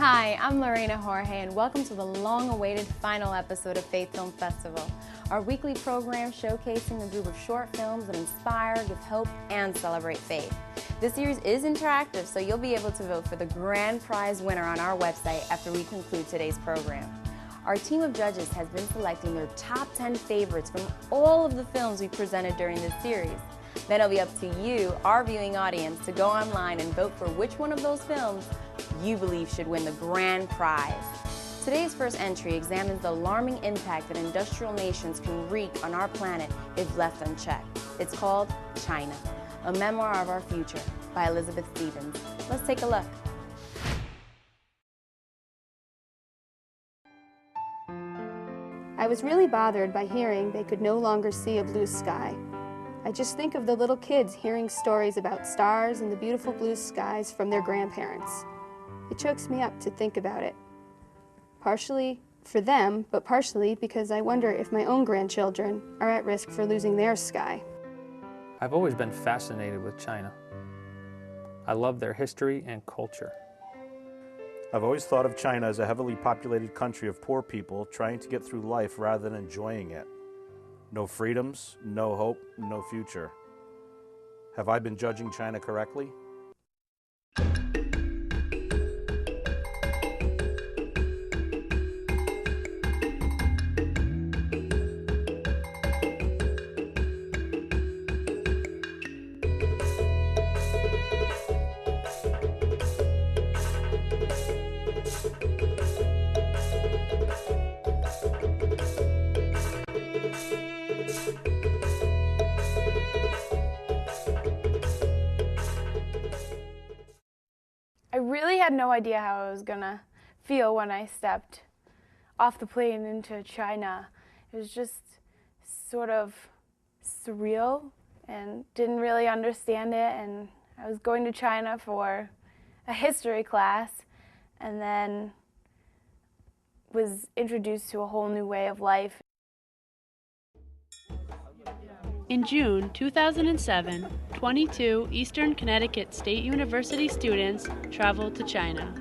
Hi, I'm Lorena Jorge, and welcome to the long-awaited final episode of Faith Film Festival, our weekly program showcasing a group of short films that inspire, give hope, and celebrate faith. This series is interactive, so you'll be able to vote for the grand prize winner on our website after we conclude today's program. Our team of judges has been selecting their top 10 favorites from all of the films we presented during this series. Then it'll be up to you, our viewing audience, to go online and vote for which one of those films you believe should win the grand prize. Today's first entry examines the alarming impact that industrial nations can wreak on our planet if left unchecked. It's called China, a memoir of our future by Elizabeth Stevens. Let's take a look. I was really bothered by hearing they could no longer see a blue sky. I just think of the little kids hearing stories about stars and the beautiful blue skies from their grandparents. It chokes me up to think about it. Partially for them, but partially because I wonder if my own grandchildren are at risk for losing their sky. I've always been fascinated with China. I love their history and culture. I've always thought of China as a heavily populated country of poor people trying to get through life rather than enjoying it. No freedoms, no hope, no future. Have I been judging China correctly? I really had no idea how I was gonna feel when I stepped off the plane into China. It was just sort of surreal and didn't really understand it, and I was going to China for a history class and then was introduced to a whole new way of life. In June 2007, 22 Eastern Connecticut State University students traveled to China.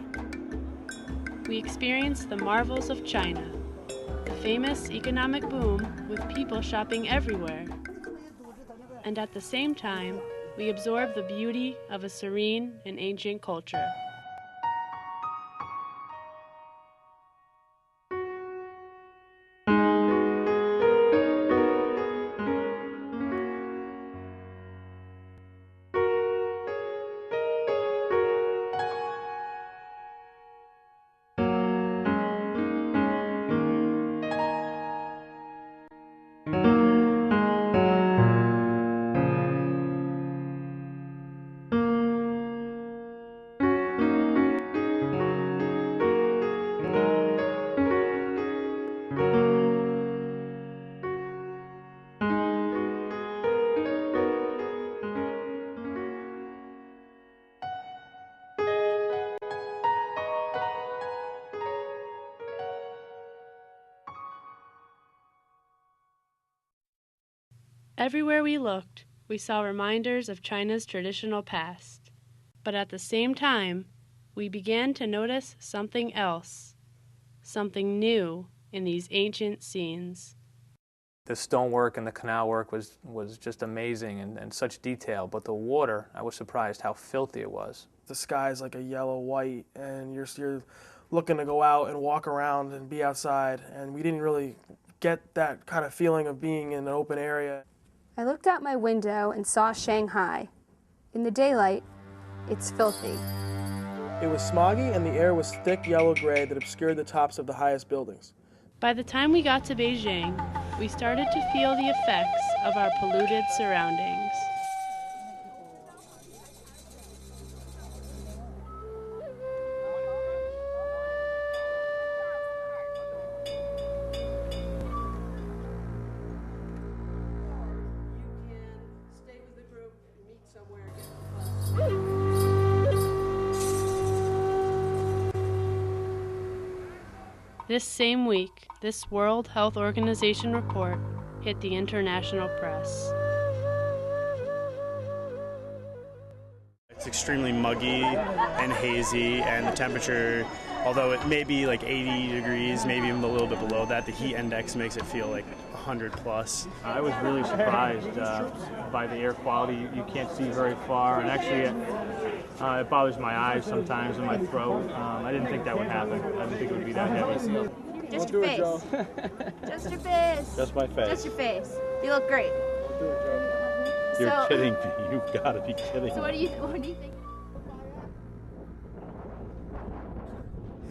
We experienced the marvels of China, the famous economic boom with people shopping everywhere. And at the same time, we absorbed the beauty of a serene and ancient culture. Everywhere we looked, we saw reminders of China's traditional past. But at the same time, we began to notice something else, something new in these ancient scenes. The stonework and the canal work was just amazing and such detail, but the water, I was surprised how filthy it was. The sky's like a yellow-white, and you're looking to go out and walk around and be outside, and we didn't really get that kind of feeling of being in an open area. I looked out my window and saw Shanghai. In the daylight, it's filthy. It was smoggy, and the air was thick yellow-gray that obscured the tops of the highest buildings. By the time we got to Beijing, we started to feel the effects of our polluted surroundings. This same week, this World Health Organization report hit the international press. It's extremely muggy and hazy, and the temperature, although it may be like 80 degrees, maybe even a little bit below that, the heat index makes it feel like 100 plus. I was really surprised by the air quality. You can't see very far, and actually it bothers my eyes sometimes and my throat. I didn't think that would happen. I didn't think it would be that heavy. Just your face. Just your face. Just my face. Just your face. You look great. You're kidding me. You've got to be kidding So me. what do you think?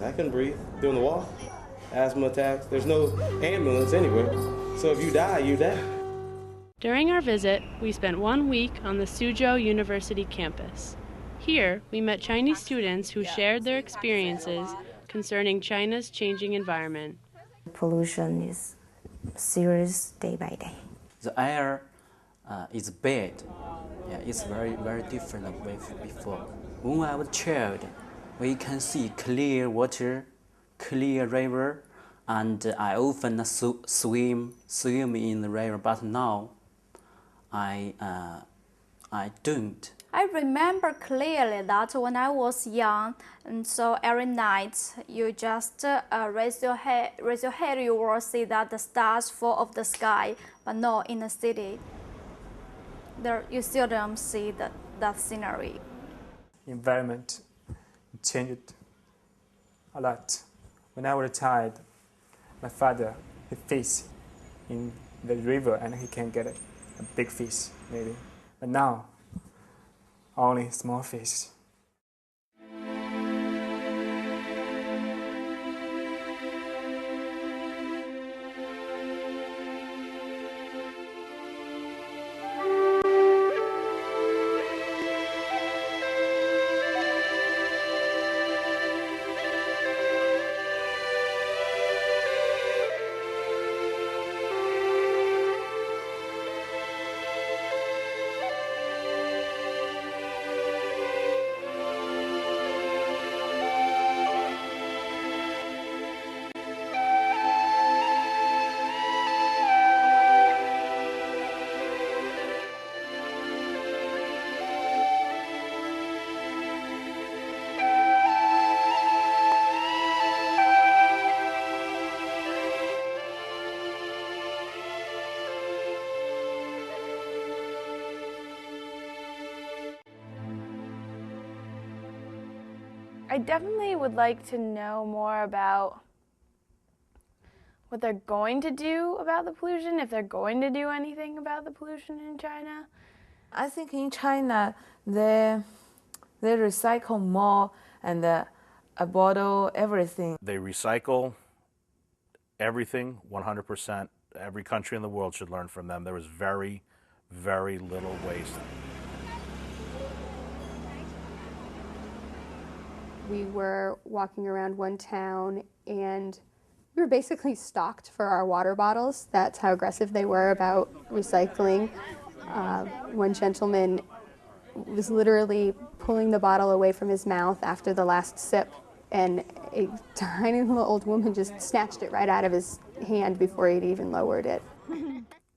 I couldn't breathe doing the walk. Asthma attacks. There's no ambulance anywhere. So if you die, you die. During our visit, we spent 1 week on the Suzhou University campus. Here, we met Chinese students who shared their experiences concerning China's changing environment. Pollution is serious day by day. The air is bad. Yeah, it's very, very different with before. When I was a child, we can see clear water, clear river, and I often swim in the river. But now, I don't. I remember clearly that when I was young, and so every night you just raise your head, you will see that the stars fall off the sky, but not in the city. There, you still don't see that scenery. Environment changed a lot. When I was a child, my father, he fished in the river and he can get a big fish, maybe. But now, only small fish. I definitely would like to know more about what they're going to do about the pollution, if they're going to do anything about the pollution in China. I think in China, they recycle more and bottle everything. They recycle everything 100%. Every country in the world should learn from them. There is very, very little waste. We were walking around one town and we were basically stalked for our water bottles. That's how aggressive they were about recycling. One gentleman was literally pulling the bottle away from his mouth after the last sip, and a tiny little old woman just snatched it right out of his hand before he'd even lowered it.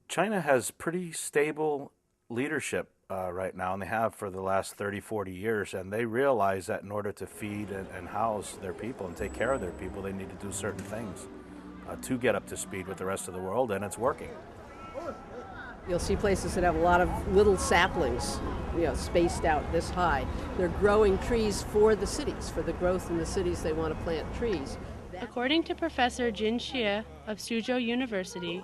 China has pretty stable leadership right now, and they have for the last 30, 40 years, and they realize that in order to feed and house their people and take care of their people, they need to do certain things to get up to speed with the rest of the world, and it's working. You'll see places that have a lot of little saplings, spaced out this high. They're growing trees for the cities, for the growth in the cities. They want to plant trees. According to Professor Jin Xie of Suzhou University,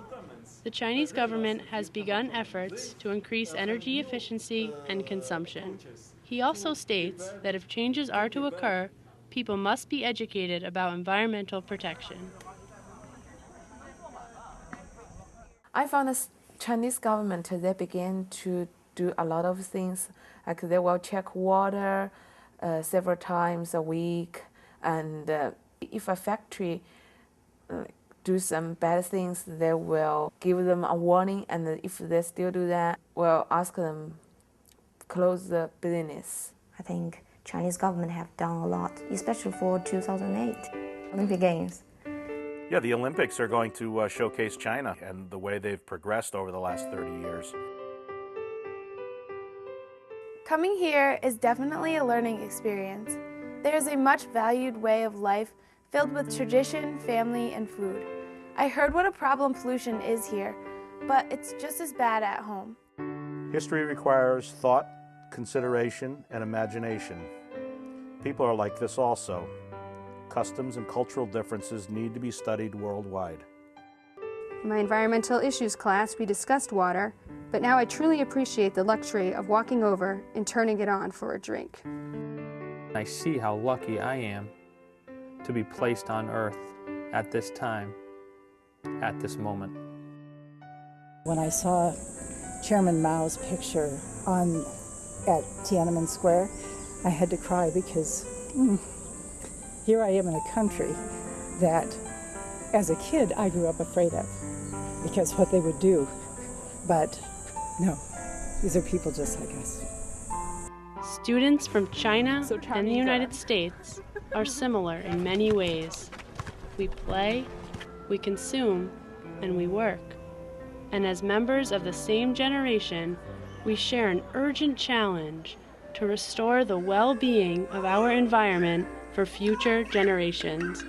the Chinese government has begun efforts to increase energy efficiency and consumption. He also states that if changes are to occur, people must be educated about environmental protection. I found the Chinese government, they begin to do a lot of things, like they will check water several times a week, and if a factory do some bad things, they will give them a warning, and if they still do that, we'll ask them close the business. I think Chinese government have done a lot, especially for 2008 Olympic Games. Yeah, the Olympics are going to showcase China and the way they've progressed over the last 30 years. Coming here is definitely a learning experience. There is a much valued way of life filled with tradition, family, and food. I heard what a problem pollution is here, but it's just as bad at home. History requires thought, consideration, and imagination. People are like this also. Customs and cultural differences need to be studied worldwide. In my environmental issues class, we discussed water, but now I truly appreciate the luxury of walking over and turning it on for a drink. I see how lucky I am to be placed on Earth at this time, at this moment. When I saw Chairman Mao's picture at Tiananmen Square, I had to cry because here I am in a country that, as a kid, I grew up afraid of because what they would do. But no, these are people just like us. Students from China and the United States are similar in many ways. We play, we consume, and we work. And as members of the same generation, we share an urgent challenge to restore the well-being of our environment for future generations.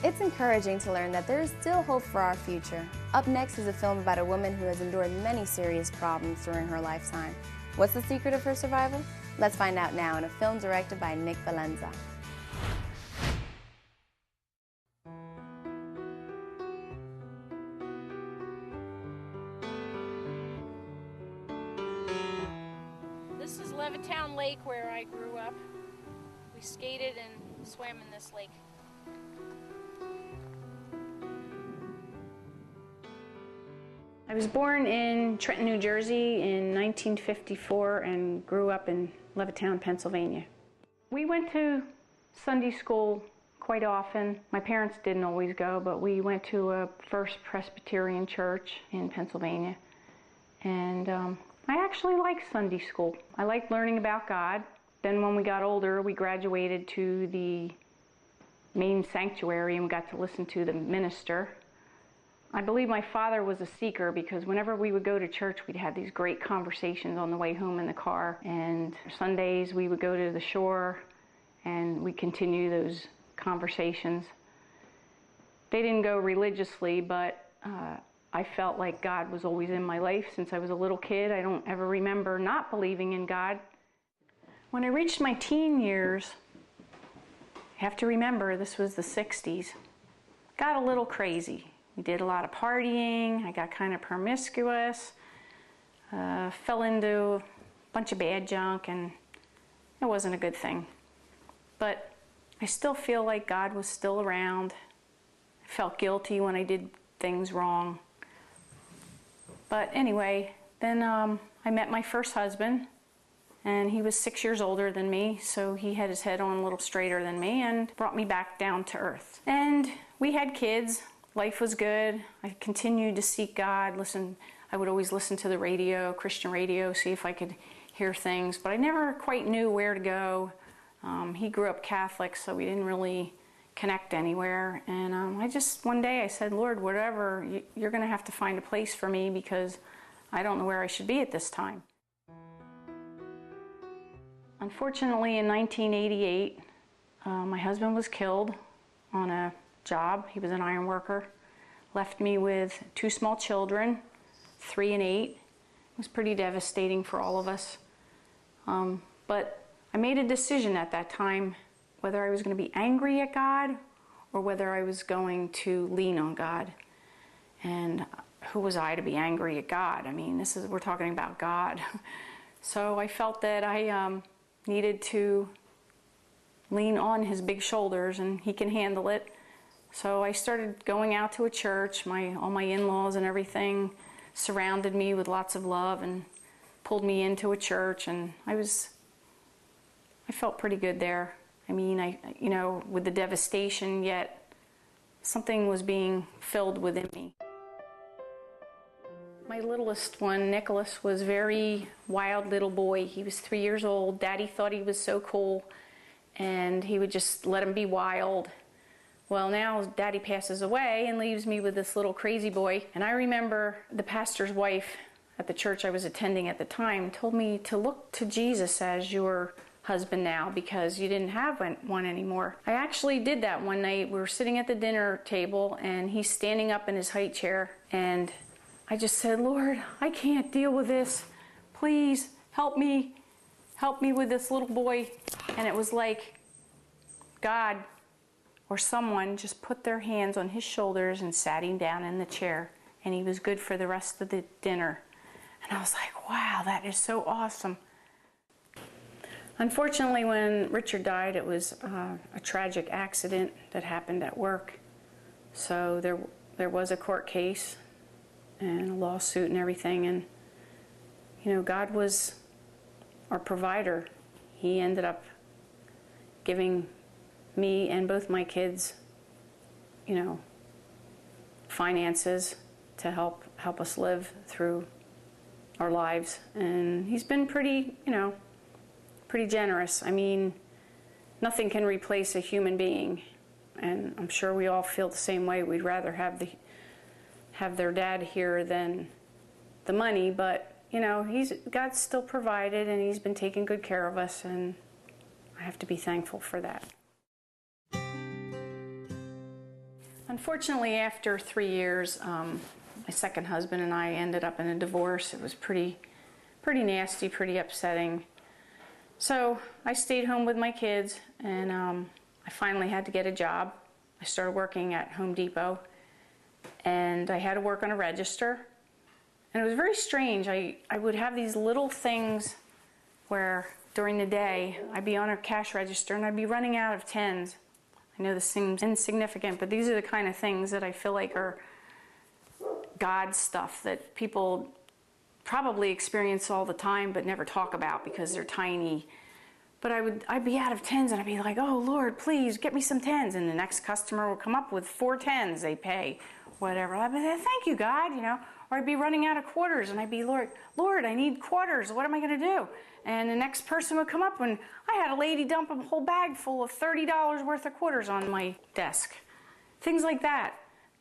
It's encouraging to learn that there is still hope for our future. Up next is a film about a woman who has endured many serious problems during her lifetime. What's the secret of her survival? Let's find out now in a film directed by Nick Valenza. This is Levittown Lake where I grew up. We skated and swam in this lake. I was born in Trenton, New Jersey in 1954 and grew up in Levittown, Pennsylvania. We went to Sunday school quite often. My parents didn't always go, but we went to a First Presbyterian church in Pennsylvania. And I actually liked Sunday school. I liked learning about God. Then when we got older, we graduated to the main sanctuary and we got to listen to the minister. I believe my father was a seeker because whenever we would go to church, we'd have these great conversations on the way home in the car. And Sundays, we would go to the shore and we'd continue those conversations. They didn't go religiously, but I felt like God was always in my life since I was a little kid. I don't ever remember not believing in God. When I reached my teen years, I have to remember this was the 60s, got a little crazy. We did a lot of partying, I got kind of promiscuous, fell into a bunch of bad junk, and it wasn't a good thing. But I still feel like God was still around. I felt guilty when I did things wrong. But anyway, then I met my first husband, and he was 6 years older than me, so he had his head on a little straighter than me and brought me back down to earth. And we had kids. Life was good. I continued to seek God. I would always listen to the radio, Christian radio, see if I could hear things, but I never quite knew where to go. He grew up Catholic, so we didn't really connect anywhere. And one day I said, Lord, whatever, you're going to have to find a place for me because I don't know where I should be at this time. Unfortunately, in 1988, my husband was killed on a job. He was an iron worker. Left me with 2 small children, 3 and 8. It was pretty devastating for all of us. But I made a decision at that time whether I was going to be angry at God or whether I was going to lean on God. And who was I to be angry at God? I mean, we're talking about God. So I felt that I needed to lean on his big shoulders and he can handle it. So I started going out to a church. All my in-laws and everything surrounded me with lots of love and pulled me into a church, and I felt pretty good there. I mean, with the devastation, yet something was being filled within me. My littlest one, Nicholas, was a very wild little boy. He was 3 years old. Daddy thought he was so cool. and he would just let him be wild. Well, now Daddy passes away and leaves me with this little crazy boy. And I remember the pastor's wife at the church I was attending at the time told me to look to Jesus as your husband now, because you didn't have one anymore. I actually did that one night. We were sitting at the dinner table and he's standing up in his high chair, and I just said, Lord, I can't deal with this. Please help me with this little boy. And it was like God or someone just put their hands on his shoulders and sat him down in the chair, and he was good for the rest of the dinner. And I was like, wow, that is so awesome. Unfortunately, when Richard died, it was a tragic accident that happened at work. So there was a court case and a lawsuit and everything. And, you know, God was our provider. He ended up giving me and both my kids, you know, finances to help us live through our lives. And he's been pretty, you know, pretty generous. I mean, nothing can replace a human being, and I'm sure we all feel the same way. We'd rather have their dad here than the money, but you know, God's still provided, and he's been taking good care of us, and I have to be thankful for that. Unfortunately, after 3 years, my second husband and I ended up in a divorce. It was pretty nasty, pretty upsetting. So I stayed home with my kids, and I finally had to get a job. I started working at Home Depot, and I had to work on a register. And it was very strange. I would have these little things where during the day I'd be on a cash register and I'd be running out of tens. I know this seems insignificant, but these are the kind of things that I feel like are God stuff that people probably experience all the time but never talk about because they're tiny. But I'd be out of tens, and I'd be like, oh Lord, please get me some tens. And the next customer would come up with 4 tens they pay, whatever. I'd be like, thank you, God, you know. Or I'd be running out of quarters, and I'd be, Lord, I need quarters. What am I going to do? And the next person would come up, and I had a lady dump a whole bag full of $30 worth of quarters on my desk. Things like that.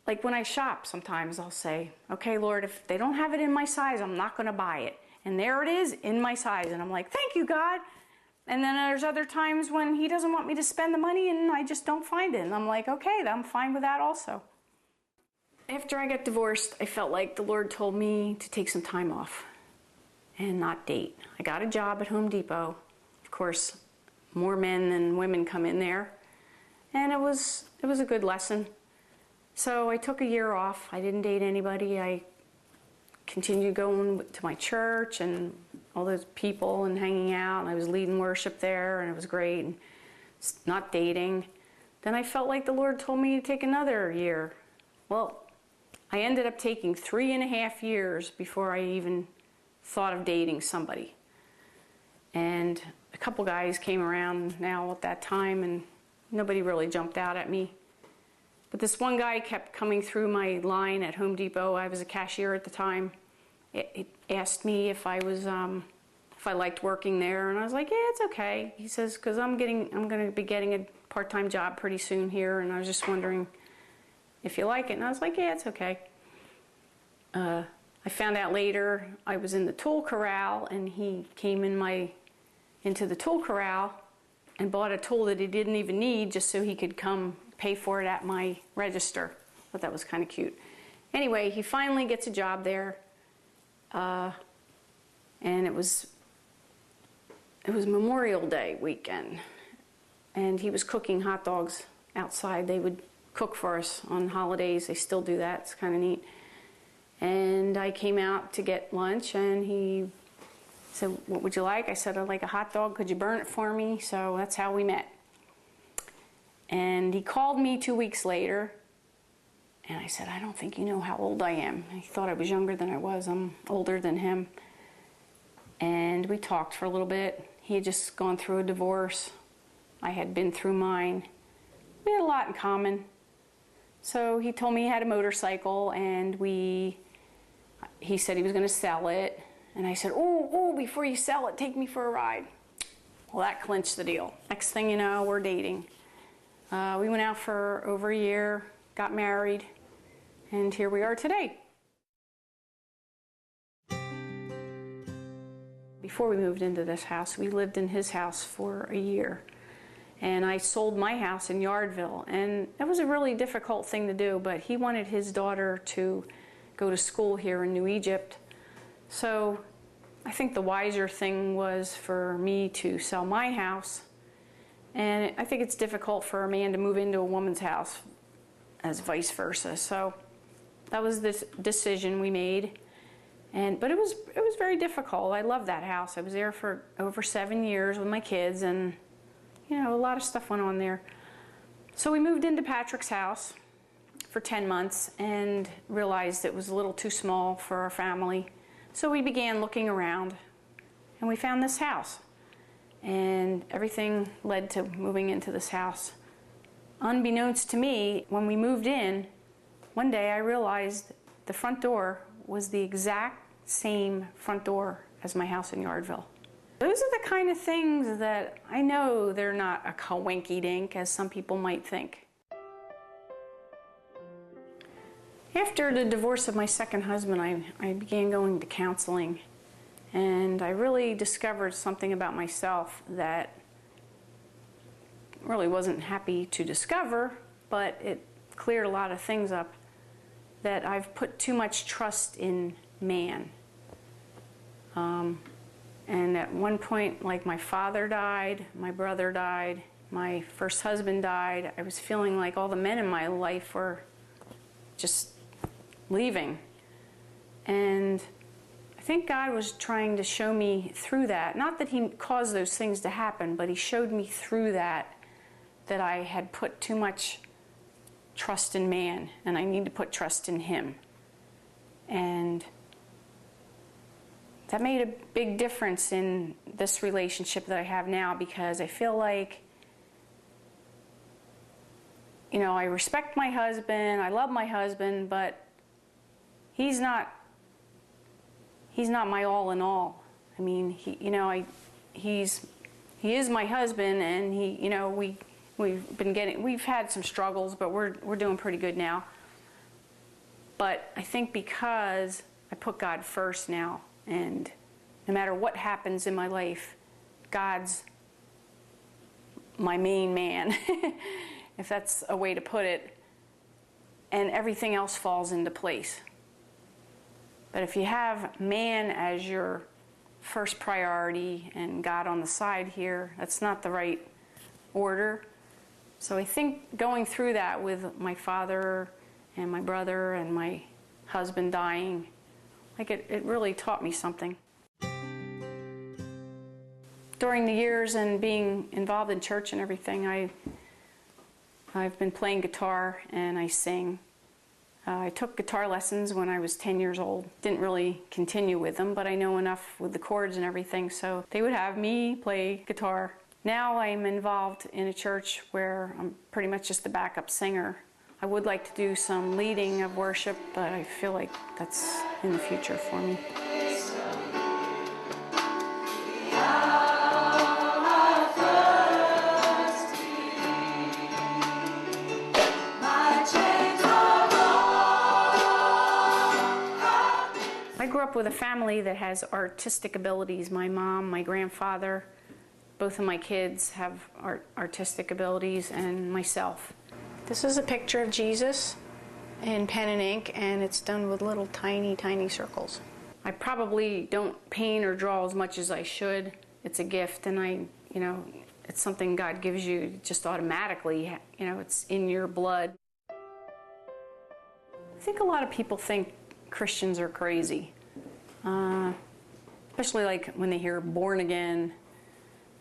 Like when I shop, sometimes I'll say, okay, Lord, if they don't have it in my size, I'm not going to buy it. And there it is in my size. And I'm like, thank you, God. And then there's other times when he doesn't want me to spend the money and I just don't find it. And I'm like, okay, I'm fine with that also. After I got divorced, I felt like the Lord told me to take some time off and not date. I got a job at Home Depot. Of course, more men than women come in there. And it was a good lesson. So I took a year off. I didn't date anybody. I continued going to my church and all those people and hanging out. And I was leading worship there, and it was great. And not dating. Then I felt like the Lord told me to take another year. Well, I ended up taking 3.5 years before I even thought of dating somebody. And a couple guys came around now at that time, and nobody really jumped out at me. But this one guy kept coming through my line at Home Depot. I was a cashier at the time. It asked me if I liked working there, and I was like, yeah, it's okay. He says, because I'm going to be getting a part-time job pretty soon here, and I was just wondering if you like it. And I was like, yeah, it's okay. I found out later I was in the tool corral, and he came into the tool corral and bought a tool that he didn't even need just so he could come pay for it at my register. I thought that was kind of cute. Anyway, he finally gets a job there, and it was Memorial Day weekend, and he was cooking hot dogs outside. They would cook for us on holidays. They still do that. It's kind of neat. And I came out to get lunch, and he said, what would you like? I said, I'd like a hot dog. Could you burn it for me? So that's how we met. And he called me 2 weeks later, and I said, I don't think you know how old I am. He thought I was younger than I was. I'm older than him. And we talked for a little bit. He had just gone through a divorce. I had been through mine. We had a lot in common. So he told me he had a motorcycle, and he said he was going to sell it. And I said, oh, before you sell it, take me for a ride. Well, that clinched the deal. Next thing you know, we're dating. We went out for over a year, got married, and here we are today. Before we moved into this house, we lived in his house for a year. And I sold my house in Yardville, and that was a really difficult thing to do, but he wanted his daughter to go to school here in New Egypt. So I think the wiser thing was for me to sell my house. And I think it's difficult for a man to move into a woman's house as vice versa. So that was this decision we made. But it was very difficult. I loved that house. I was there for over 7 years with my kids, and a lot of stuff went on there. So we moved into Patrick's house for 10 months and realized it was a little too small for our family. So we began looking around, and we found this house. And everything led to moving into this house. Unbeknownst to me, when we moved in, one day I realized the front door was the exact same front door as my house in Yardville. Those are the kind of things that I know they're not a coinky-dink, as some people might think. After the divorce of my second husband, I began going to counseling. And I really discovered something about myself that really wasn't happy to discover, but it cleared a lot of things up, that I've put too much trust in man. And at one point, like, my father died, my brother died, my first husband died. I was feeling like all the men in my life were just leaving. And I think God was trying to show me through that, not that he caused those things to happen, but he showed me through that I had put too much trust in man, and I need to put trust in him. And that made a big difference in this relationship that I have now, because I feel like, I respect my husband, I love my husband, but he's not my all in all. I mean, he is my husband, and we've had some struggles, but we're doing pretty good now. But I think because I put God first now, and no matter what happens in my life, God's my main man, if that's a way to put it, and everything else falls into place. But if you have man as your first priority and God on the side here, that's not the right order. So I think going through that with my father and my brother and my husband dying, it really taught me something. During the years and being involved in church and everything, I've been playing guitar and I sing. I took guitar lessons when I was 10 years old. Didn't really continue with them, but I know enough with the chords and everything, so they would have me play guitar. Now I'm involved in a church where I'm pretty much just the backup singer. I would like to do some leading of worship, but I feel like that's in the future for me. I grew up with a family that has artistic abilities. My mom, my grandfather, both of my kids have artistic abilities, and myself. This is a picture of Jesus in pen and ink, and it's done with little tiny, tiny circles. I probably don't paint or draw as much as I should. It's a gift, and it's something God gives you just automatically. It's in your blood. I think a lot of people think Christians are crazy, especially like when they hear born again.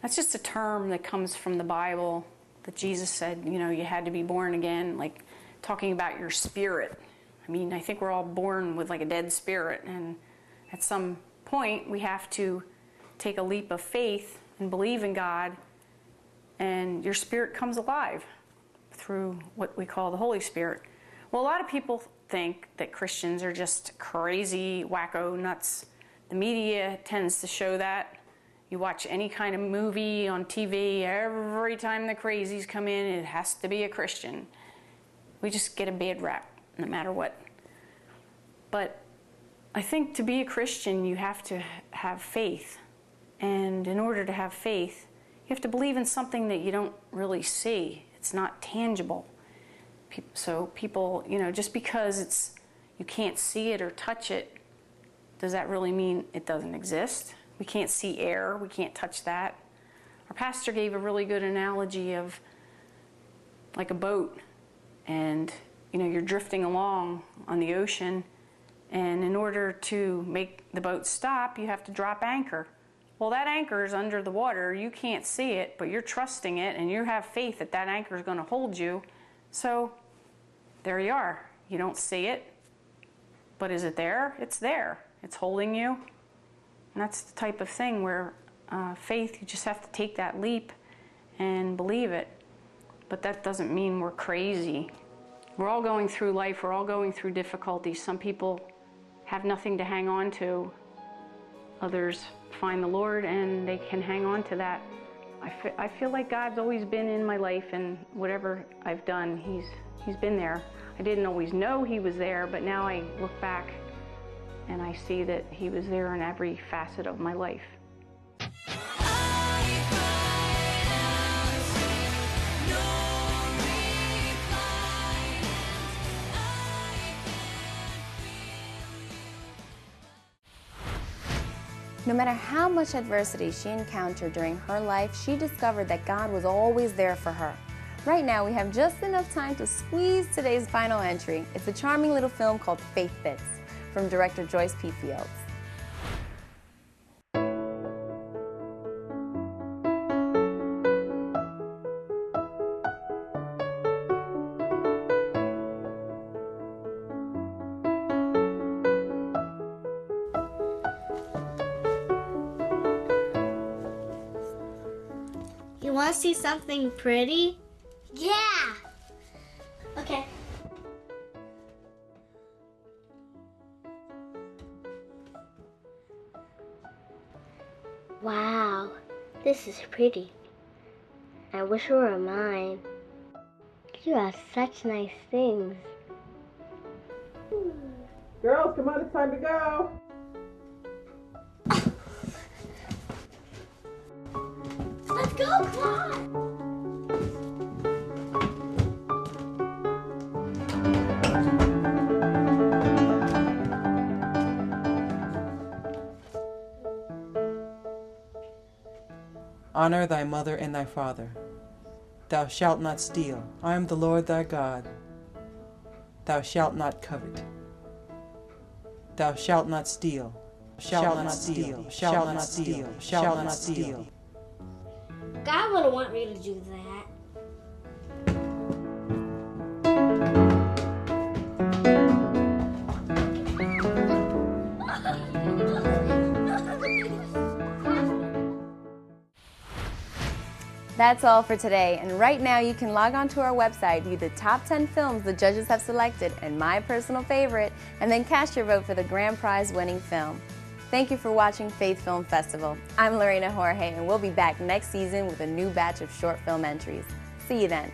That's just a term that comes from the Bible, that Jesus said, you had to be born again, like talking about your spirit. I mean, I think we're all born with like a dead spirit, and at some point we have to take a leap of faith and believe in God, and your spirit comes alive through what we call the Holy Spirit. Well, a lot of people think that Christians are just crazy, wacko nuts. The media tends to show that. You watch any kind of movie on TV, every time the crazies come in, it has to be a Christian. We just get a bad rap, no matter what. But I think to be a Christian, you have to have faith. And in order to have faith, you have to believe in something that you don't really see. It's not tangible. So people, you know, just because you can't see it or touch it, does that really mean it doesn't exist? We can't see air, we can't touch that. Our pastor gave a really good analogy of like a boat, and you know, you're drifting along on the ocean, and in order to make the boat stop, you have to drop anchor. Well, that anchor is under the water, you can't see it, but you're trusting it, and you have faith that that anchor is going to hold you. So there you are. You don't see it, but is it there? It's there. It's holding you. And that's the type of thing where faith, you just have to take that leap and believe it. But that doesn't mean we're crazy. We're all going through life. We're all going through difficulties. Some people have nothing to hang on to. Others find the Lord and they can hang on to that. I feel like God's always been in my life, and whatever I've done, He's been there. I didn't always know He was there, but now I look back and I see that He was there in every facet of my life. No matter how much adversity she encountered during her life, she discovered that God was always there for her. Right now, we have just enough time to squeeze today's final entry. It's a charming little film called Faith Fits, from director Joyce P. Fields. You want to see something pretty? Yeah! Okay. Wow, this is pretty. I wish it were mine. You have such nice things. Girls, come on, it's time to go. Let's go, come on! Honor thy mother and thy father. Thou shalt not steal. I am the Lord thy God. Thou shalt not covet. Thou shalt not steal. Shalt not steal. Shalt not steal. Shalt not steal. God wouldn't want me to do that. That's all for today, and right now you can log on to our website, view the top 10 films the judges have selected, and my personal favorite, and then cast your vote for the grand prize winning film. Thank you for watching Faith Film Festival. I'm Lorena Jorge, and we'll be back next season with a new batch of short film entries. See you then.